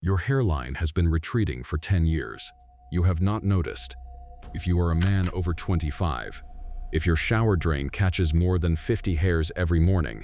Your hairline has been retreating for 10 years. You have not noticed. If you are a man over 25, if your shower drain catches more than 50 hairs every morning,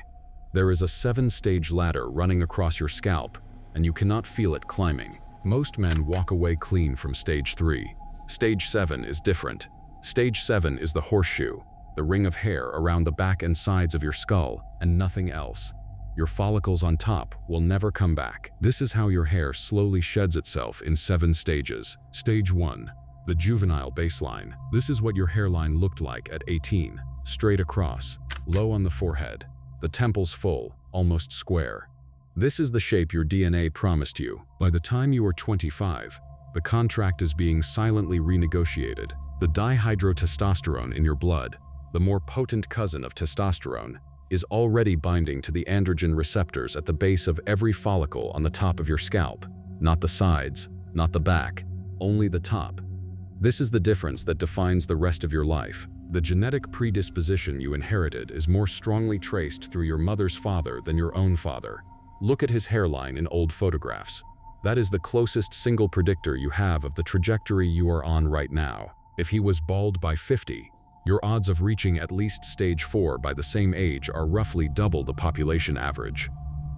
there is a 7-stage ladder running across your scalp, and you cannot feel it climbing. Most men walk away clean from stage 3. Stage 7 is different. Stage 7 is the horseshoe, the ring of hair around the back and sides of your skull, and nothing else. Your follicles on top will never come back. This is how your hair slowly sheds itself in 7 stages. Stage 1. The juvenile baseline. This is what your hairline looked like at 18. Straight across, low on the forehead, the temples full, almost square. This is the shape your DNA promised you. By the time you are 25, the contract is being silently renegotiated. The dihydrotestosterone in your blood, the more potent cousin of testosterone, is already binding to the androgen receptors at the base of every follicle on the top of your scalp. Not the sides, not the back, only the top. This is the difference that defines the rest of your life. The genetic predisposition you inherited is more strongly traced through your mother's father than your own father. Look at his hairline in old photographs. That is the closest single predictor you have of the trajectory you are on right now. If he was bald by 50, your odds of reaching at least stage 4 by the same age are roughly double the population average.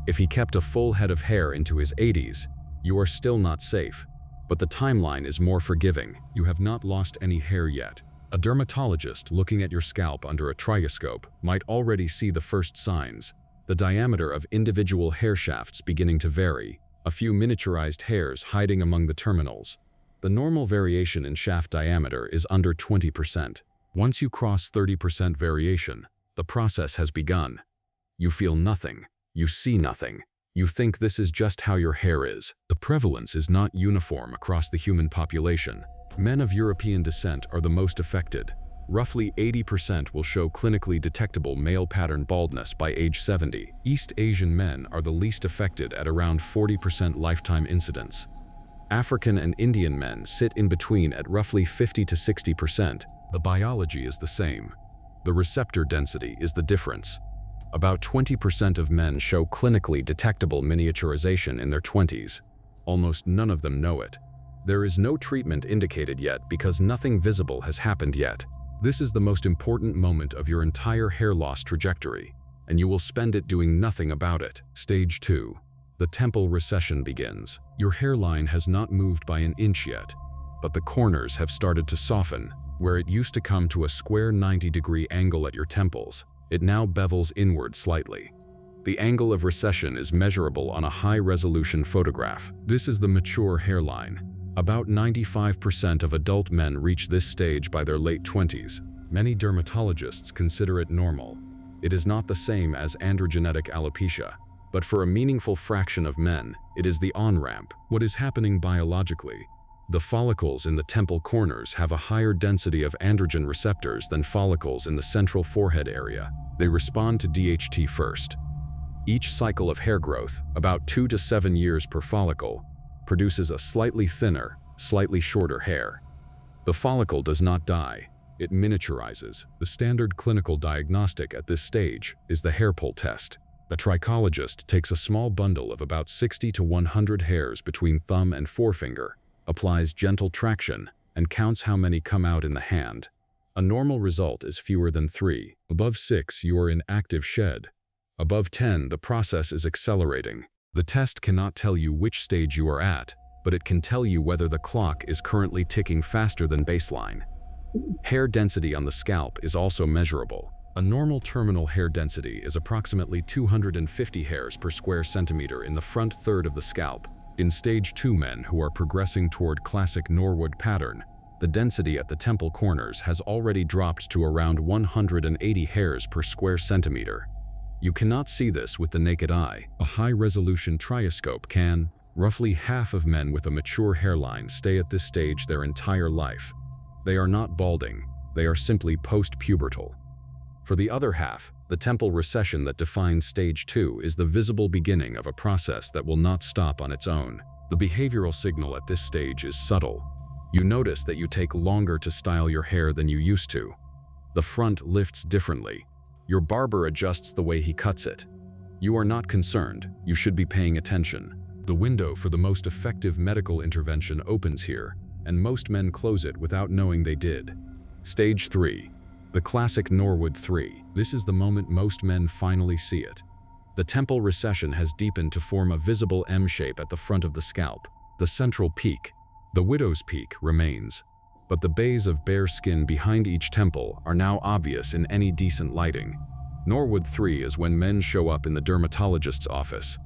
If he kept a full head of hair into his 80s, you are still not safe. But the timeline is more forgiving. You have not lost any hair yet. A dermatologist looking at your scalp under a trioscope might already see the first signs. The diameter of individual hair shafts beginning to vary, a few miniaturized hairs hiding among the terminals. The normal variation in shaft diameter is under 20%. Once you cross 30% variation, the process has begun. You feel nothing. You see nothing. You think this is just how your hair is. The prevalence is not uniform across the human population. Men of European descent are the most affected. Roughly 80% will show clinically detectable male pattern baldness by age 70. East Asian men are the least affected at around 40% lifetime incidence. African and Indian men sit in between at roughly 50 to 60%. The biology is the same. The receptor density is the difference. About 20% of men show clinically detectable miniaturization in their 20s. Almost none of them know it. There is no treatment indicated yet because nothing visible has happened yet. This is the most important moment of your entire hair loss trajectory, and you will spend it doing nothing about it. Stage 2. The temple recession begins. Your hairline has not moved by an inch yet, but the corners have started to soften. Where it used to come to a square 90-degree angle at your temples, it now bevels inward slightly. The angle of recession is measurable on a high-resolution photograph. This is the mature hairline. About 95% of adult men reach this stage by their late 20s. Many dermatologists consider it normal. It is not the same as androgenetic alopecia, but for a meaningful fraction of men, it is the on-ramp. What is happening biologically? The follicles in the temple corners have a higher density of androgen receptors than follicles in the central forehead area. They respond to DHT first. Each cycle of hair growth, about 2 to 7 years per follicle, produces a slightly thinner, slightly shorter hair. The follicle does not die, it miniaturizes. The standard clinical diagnostic at this stage is the hair pull test. A trichologist takes a small bundle of about 60 to 100 hairs between thumb and forefinger, applies gentle traction, and counts how many come out in the hand. A normal result is fewer than 3. Above 6, you are in active shed. Above 10, the process is accelerating. The test cannot tell you which stage you are at, but it can tell you whether the clock is currently ticking faster than baseline. Hair density on the scalp is also measurable. A normal terminal hair density is approximately 250 hairs per square centimeter in the front third of the scalp. In stage 2 men who are progressing toward classic Norwood pattern, the density at the temple corners has already dropped to around 180 hairs per square centimeter. You cannot see this with the naked eye. A high-resolution trioscope can. Roughly half of men with a mature hairline stay at this stage their entire life. They are not balding, they are simply post-pubertal. For the other half, the temple recession that defines stage 2 is the visible beginning of a process that will not stop on its own. The behavioral signal at this stage is subtle. You notice that you take longer to style your hair than you used to. The front lifts differently. Your barber adjusts the way he cuts it. You are not concerned, you should be paying attention. The window for the most effective medical intervention opens here, and most men close it without knowing they did. Stage 3. The classic Norwood 3. This is the moment most men finally see it. The temple recession has deepened to form a visible M shape at the front of the scalp. The central peak, the widow's peak, remains, but the bays of bare skin behind each temple are now obvious in any decent lighting. Norwood 3 is when men show up in the dermatologist's office.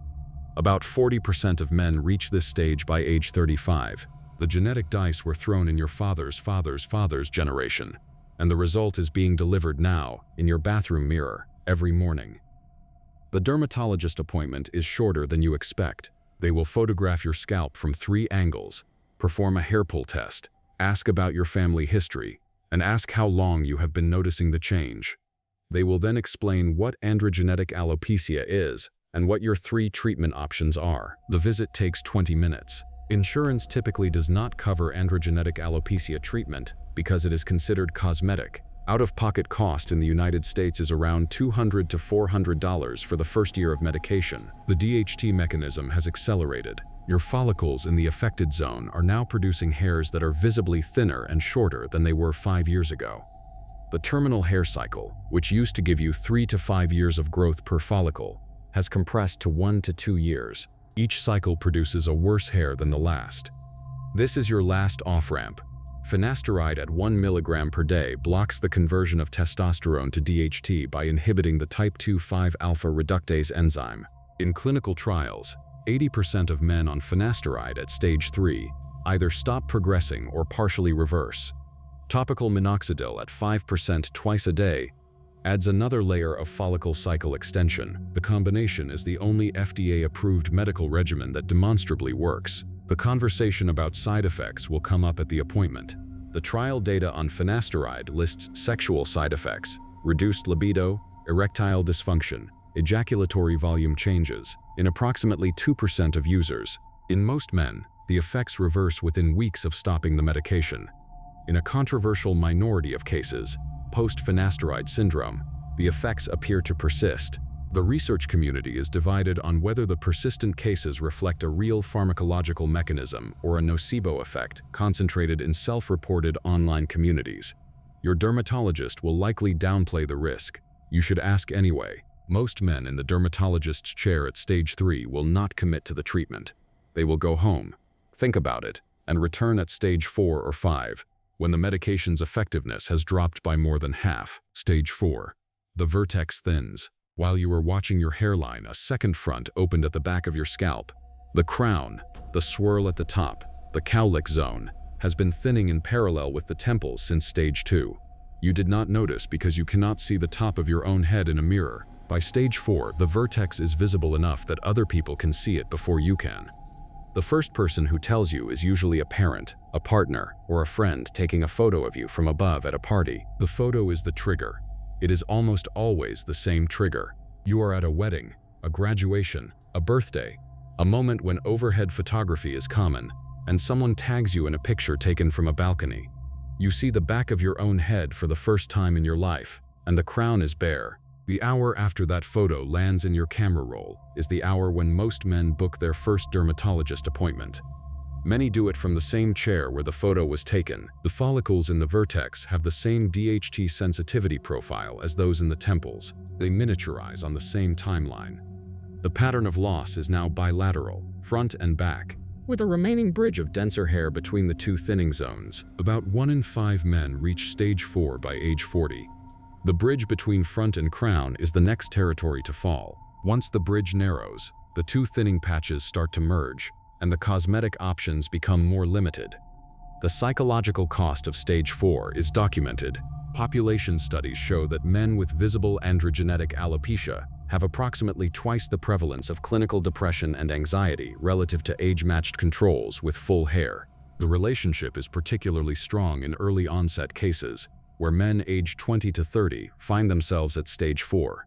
About 40% of men reach this stage by age 35. The genetic dice were thrown in your father's father's father's generation, and the result is being delivered now in your bathroom mirror every morning. The dermatologist appointment is shorter than you expect. They will photograph your scalp from 3 angles, perform a hair pull test, ask about your family history, and ask how long you have been noticing the change. They will then explain what androgenetic alopecia is and what your 3 treatment options are. The visit takes 20 minutes. Insurance typically does not cover androgenetic alopecia treatment because it is considered cosmetic. Out-of-pocket cost in the United States is around $200 to $400 for the first year of medication. The DHT mechanism has accelerated. Your follicles in the affected zone are now producing hairs that are visibly thinner and shorter than they were 5 years ago. The terminal hair cycle, which used to give you 3 to 5 years of growth per follicle, has compressed to 1 to 2 years. Each cycle produces a worse hair than the last. This is your last off-ramp. Finasteride at 1 mg per day blocks the conversion of testosterone to DHT by inhibiting the type 2,5-alpha reductase enzyme. In clinical trials, 80% of men on finasteride at stage 3 either stop progressing or partially reverse. Topical minoxidil at 5% twice a day adds another layer of follicle cycle extension. The combination is the only FDA-approved medical regimen that demonstrably works. The conversation about side effects will come up at the appointment. The trial data on finasteride lists sexual side effects, reduced libido, erectile dysfunction, ejaculatory volume changes, in approximately 2% of users. In most men, the effects reverse within weeks of stopping the medication. In a controversial minority of cases, post-finasteride syndrome, the effects appear to persist. The research community is divided on whether the persistent cases reflect a real pharmacological mechanism or a nocebo effect concentrated in self-reported online communities. Your dermatologist will likely downplay the risk. You should ask anyway. Most men in the dermatologist's chair at stage 3 will not commit to the treatment. They will go home, think about it, and return at stage 4 or 5, when the medication's effectiveness has dropped by more than half. Stage 4. The vertex thins. While you were watching your hairline, a second front opened at the back of your scalp. The crown, the swirl at the top, the cowlick zone, has been thinning in parallel with the temples since stage 2. You did not notice because you cannot see the top of your own head in a mirror. By stage 4, the vertex is visible enough that other people can see it before you can. The first person who tells you is usually a parent, a partner, or a friend taking a photo of you from above at a party. The photo is the trigger. It is almost always the same trigger. You are at a wedding, a graduation, a birthday, a moment when overhead photography is common, and someone tags you in a picture taken from a balcony. You see the back of your own head for the first time in your life, and the crown is bare. The hour after that photo lands in your camera roll is the hour when most men book their first dermatologist appointment. Many do it from the same chair where the photo was taken. The follicles in the vertex have the same DHT sensitivity profile as those in the temples. They miniaturize on the same timeline. The pattern of loss is now bilateral, front and back, with a remaining bridge of denser hair between the 2 thinning zones. About 1 in 5 men reach stage 4 by age 40. The bridge between front and crown is the next territory to fall. Once the bridge narrows, the 2 thinning patches start to merge, and the cosmetic options become more limited. The psychological cost of stage 4 is documented. Population studies show that men with visible androgenetic alopecia have approximately twice the prevalence of clinical depression and anxiety relative to age-matched controls with full hair. The relationship is particularly strong in early onset cases, where men aged 20 to 30 find themselves at stage 4.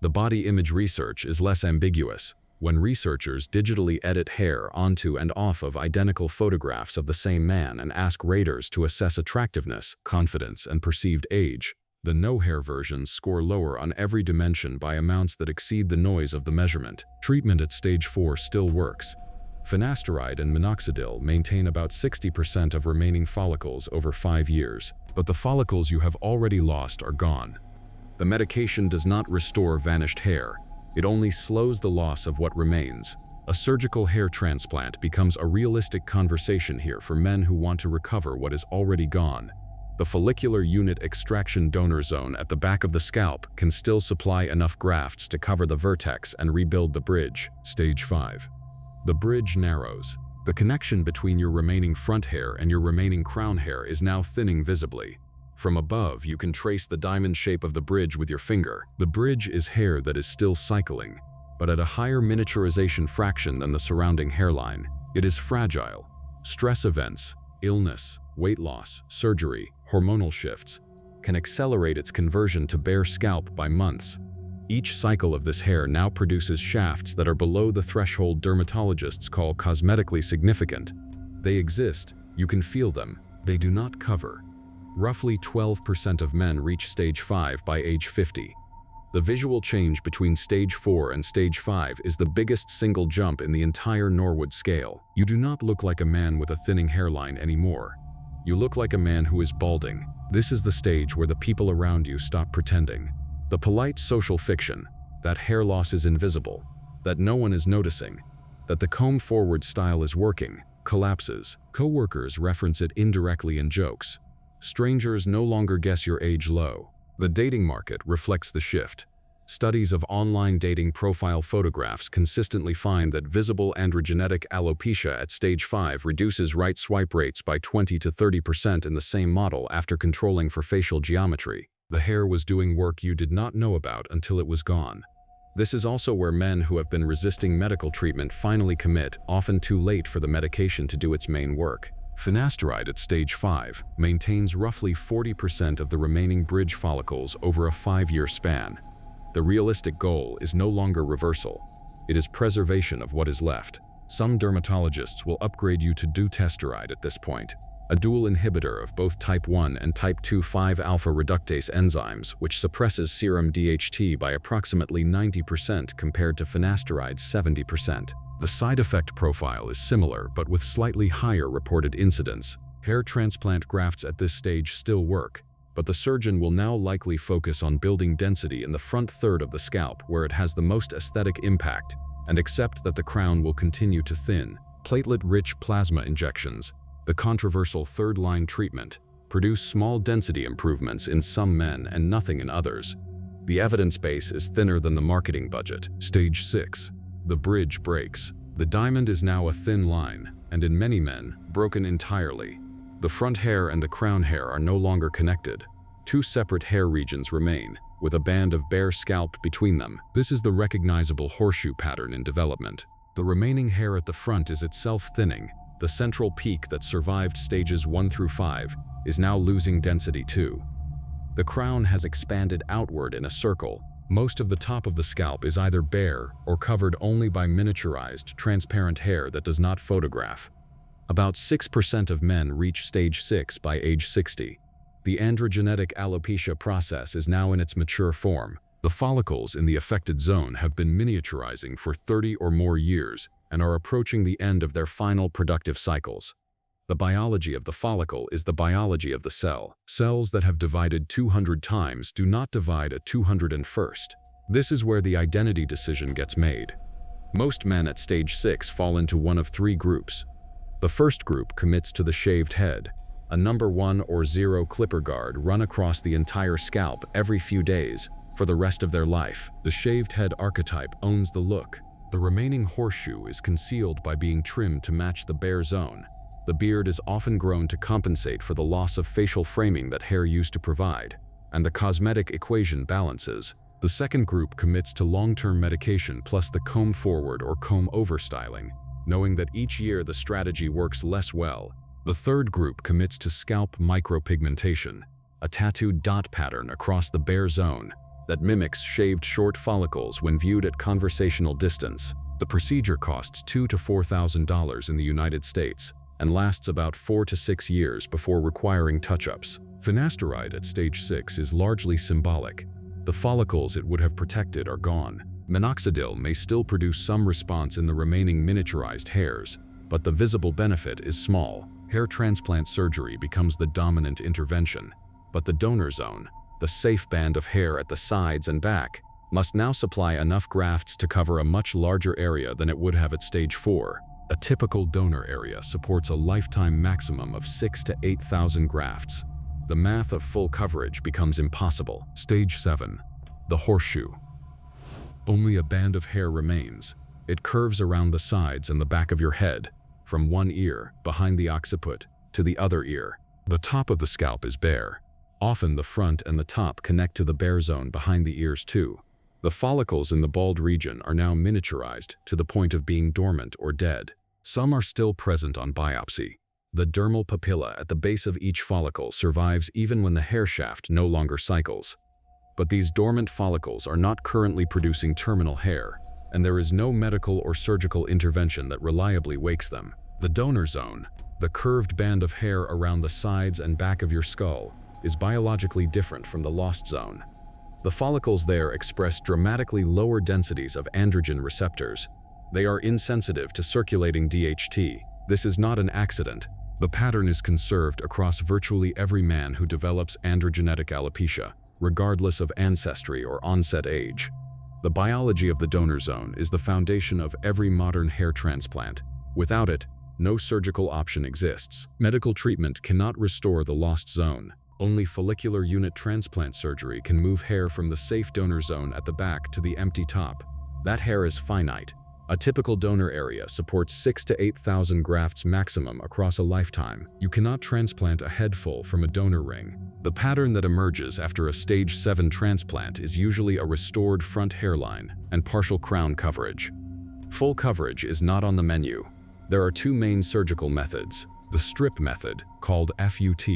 The body image research is less ambiguous. When researchers digitally edit hair onto and off of identical photographs of the same man and ask raters to assess attractiveness, confidence, and perceived age, the no-hair versions score lower on every dimension by amounts that exceed the noise of the measurement. Treatment at stage 4 still works. Finasteride and minoxidil maintain about 60% of remaining follicles over 5 years, but the follicles you have already lost are gone. The medication does not restore vanished hair. It only slows the loss of what remains. A surgical hair transplant becomes a realistic conversation here for men who want to recover what is already gone. The follicular unit extraction donor zone at the back of the scalp can still supply enough grafts to cover the vertex and rebuild the bridge. Stage 5. The bridge narrows. The connection between your remaining front hair and your remaining crown hair is now thinning visibly. From above, you can trace the diamond shape of the bridge with your finger. The bridge is hair that is still cycling, but at a higher miniaturization fraction than the surrounding hairline. It is fragile. Stress events, illness, weight loss, surgery, hormonal shifts can accelerate its conversion to bare scalp by months. Each cycle of this hair now produces shafts that are below the threshold dermatologists call cosmetically significant. They exist, you can feel them, they do not cover. Roughly 12% of men reach stage 5 by age 50. The visual change between stage 4 and stage 5 is the biggest single jump in the entire Norwood scale. You do not look like a man with a thinning hairline anymore. You look like a man who is balding. This is the stage where the people around you stop pretending. The polite social fiction, that hair loss is invisible, that no one is noticing, that the comb-forward style is working, collapses. Co-workers reference it indirectly in jokes. Strangers no longer guess your age low. The dating market reflects the shift. Studies of online dating profile photographs consistently find that visible androgenetic alopecia at stage 5 reduces right swipe rates by 20 to 30% in the same model after controlling for facial geometry. The hair was doing work you did not know about until it was gone. This is also where men who have been resisting medical treatment finally commit, often too late for the medication to do its main work. Finasteride at stage 5 maintains roughly 40% of the remaining bridge follicles over a 5-year span. The realistic goal is no longer reversal. It is preservation of what is left. Some dermatologists will upgrade you to dutasteride at this point, a dual inhibitor of both type 1 and type 2 5-alpha reductase enzymes, which suppresses serum DHT by approximately 90% compared to finasteride's 70%. The side effect profile is similar, but with slightly higher reported incidence. Hair transplant grafts at this stage still work, but the surgeon will now likely focus on building density in the front third of the scalp where it has the most aesthetic impact, and accept that the crown will continue to thin. Platelet-rich plasma injections, the controversial third-line treatment, produce small density improvements in some men and nothing in others. The evidence base is thinner than the marketing budget. Stage 6. The bridge breaks. The diamond is now a thin line, and in many men, broken entirely. The front hair and the crown hair are no longer connected. Two separate hair regions remain, with a band of bare scalp between them. This is the recognizable horseshoe pattern in development. The remaining hair at the front is itself thinning. The central peak that survived stages 1 through 5 is now losing density too. The crown has expanded outward in a circle. Most of the top of the scalp is either bare or covered only by miniaturized, transparent hair that does not photograph. About 6% of men reach stage 6 by age 60. The androgenetic alopecia process is now in its mature form. The follicles in the affected zone have been miniaturizing for 30 or more years and are approaching the end of their final productive cycles. The biology of the follicle is the biology of the cell. Cells that have divided 200 times do not divide at 201st. This is where the identity decision gets made. Most men at stage 6 fall into one of 3 groups. The first group commits to the shaved head, a number 1 or 0 clipper guard run across the entire scalp every few days for the rest of their life. The shaved head archetype owns the look. The remaining horseshoe is concealed by being trimmed to match the bare zone. The beard is often grown to compensate for the loss of facial framing that hair used to provide, and the cosmetic equation balances. The second group commits to long-term medication plus the comb-forward or comb-over styling, knowing that each year the strategy works less well. The third group commits to scalp micropigmentation, a tattooed dot pattern across the bare zone that mimics shaved short follicles when viewed at conversational distance. The procedure costs $2,000 to $4,000 in the United States and lasts about 4 to 6 years before requiring touch-ups. Finasteride at stage 6 is largely symbolic. The follicles it would have protected are gone. Minoxidil may still produce some response in the remaining miniaturized hairs, but the visible benefit is small. Hair transplant surgery becomes the dominant intervention, but the donor zone, the safe band of hair at the sides and back, must now supply enough grafts to cover a much larger area than it would have at stage 4. A typical donor area supports a lifetime maximum of 6,000 to 8,000 grafts. The math of full coverage becomes impossible. Stage 7. The horseshoe. Only a band of hair remains. It curves around the sides and the back of your head, from one ear, behind the occiput, to the other ear. The top of the scalp is bare. Often the front and the top connect to the bare zone behind the ears too. The follicles in the bald region are now miniaturized to the point of being dormant or dead. Some are still present on biopsy. The dermal papilla at the base of each follicle survives even when the hair shaft no longer cycles. But these dormant follicles are not currently producing terminal hair, and there is no medical or surgical intervention that reliably wakes them. The donor zone, the curved band of hair around the sides and back of your skull, is biologically different from the lost zone. The follicles there express dramatically lower densities of androgen receptors. They are insensitive to circulating DHT. This is not an accident. The pattern is conserved across virtually every man who develops androgenetic alopecia, regardless of ancestry or onset age. The biology of the donor zone is the foundation of every modern hair transplant. Without it, no surgical option exists. Medical treatment cannot restore the lost zone. Only follicular unit transplant surgery can move hair from the safe donor zone at the back to the empty top. That hair is finite. A typical donor area supports 6,000 to 8,000 grafts maximum across a lifetime. You cannot transplant a head full from a donor ring. The pattern that emerges after a stage 7 transplant is usually a restored front hairline and partial crown coverage. Full coverage is not on the menu. There are two main surgical methods. The strip method, called FUT,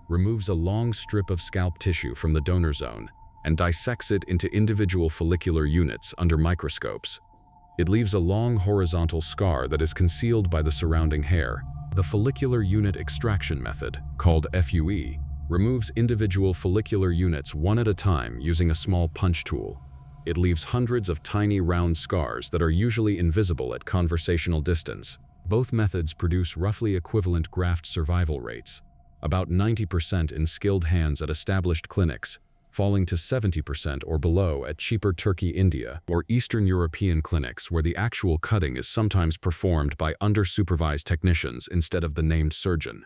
removes a long strip of scalp tissue from the donor zone and dissects it into individual follicular units under microscopes. It leaves a long horizontal scar that is concealed by the surrounding hair. The follicular unit extraction method, called FUE, removes individual follicular units one at a time using a small punch tool. It leaves hundreds of tiny round scars that are usually invisible at conversational distance. Both methods produce roughly equivalent graft survival rates, about 90% in skilled hands at established clinics, falling to 70% or below at cheaper Turkey, India, or Eastern European clinics where the actual cutting is sometimes performed by under-supervised technicians instead of the named surgeon.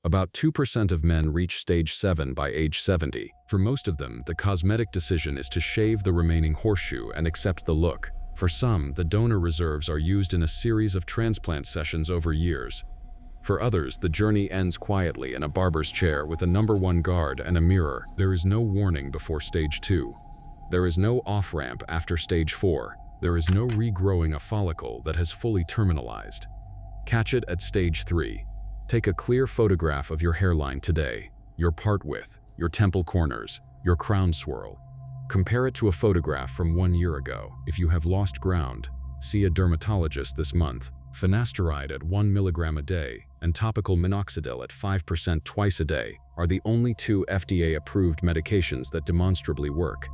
About 2% of men reach stage 7 by age 70. For most of them, the cosmetic decision is to shave the remaining horseshoe and accept the look. For some, the donor reserves are used in a series of transplant sessions over years. For others, the journey ends quietly in a barber's chair with a #1 guard and a mirror. There is no warning before stage 2. There is no off-ramp after stage 4. There is no regrowing a follicle that has fully terminalized. Catch it at stage 3. Take a clear photograph of your hairline today, your part width, your temple corners, your crown swirl. Compare it to a photograph from 1 year ago. If you have lost ground, see a dermatologist this month. Finasteride at 1 milligram a day and topical minoxidil at 5% twice a day are the only two FDA-approved medications that demonstrably work.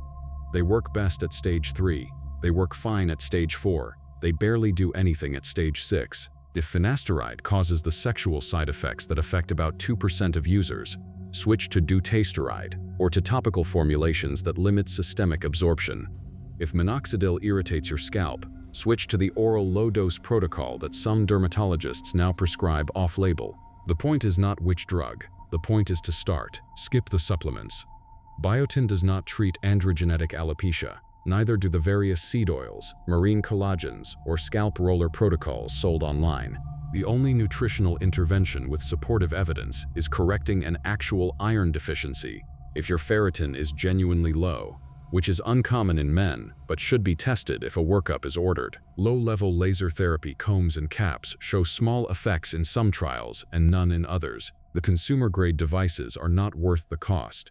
They work best at stage 3. They work fine at stage 4. They barely do anything at stage 6. If finasteride causes the sexual side effects that affect about 2% of users, switch to dutasteride or to topical formulations that limit systemic absorption. If minoxidil irritates your scalp, switch to the oral low-dose protocol that some dermatologists now prescribe off-label. The point is not which drug. The point is to start. Skip the supplements. Biotin does not treat androgenetic alopecia. Neither do the various seed oils, marine collagens, or scalp roller protocols sold online. The only nutritional intervention with supportive evidence is correcting an actual iron deficiency. If your ferritin is genuinely low, which is uncommon in men, but should be tested if a workup is ordered. Low-level laser therapy combs and caps show small effects in some trials and none in others. The consumer-grade devices are not worth the cost.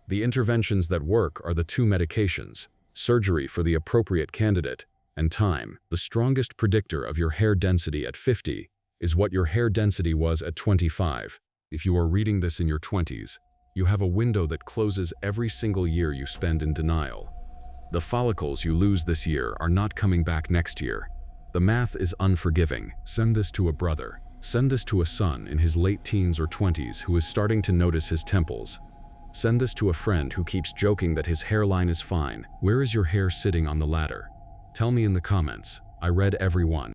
The interventions that work are the two medications, surgery for the appropriate candidate, and time. The strongest predictor of your hair density at 50 is what your hair density was at 25. If you are reading this in your 20s, you have a window that closes every single year you spend in denial. The follicles you lose this year are not coming back next year. The math is unforgiving. Send this to a brother. Send this to a son in his late teens or 20s who is starting to notice his temples. Send this to a friend who keeps joking that his hairline is fine. Where is your hair sitting on the ladder? Tell me in the comments. I read every one.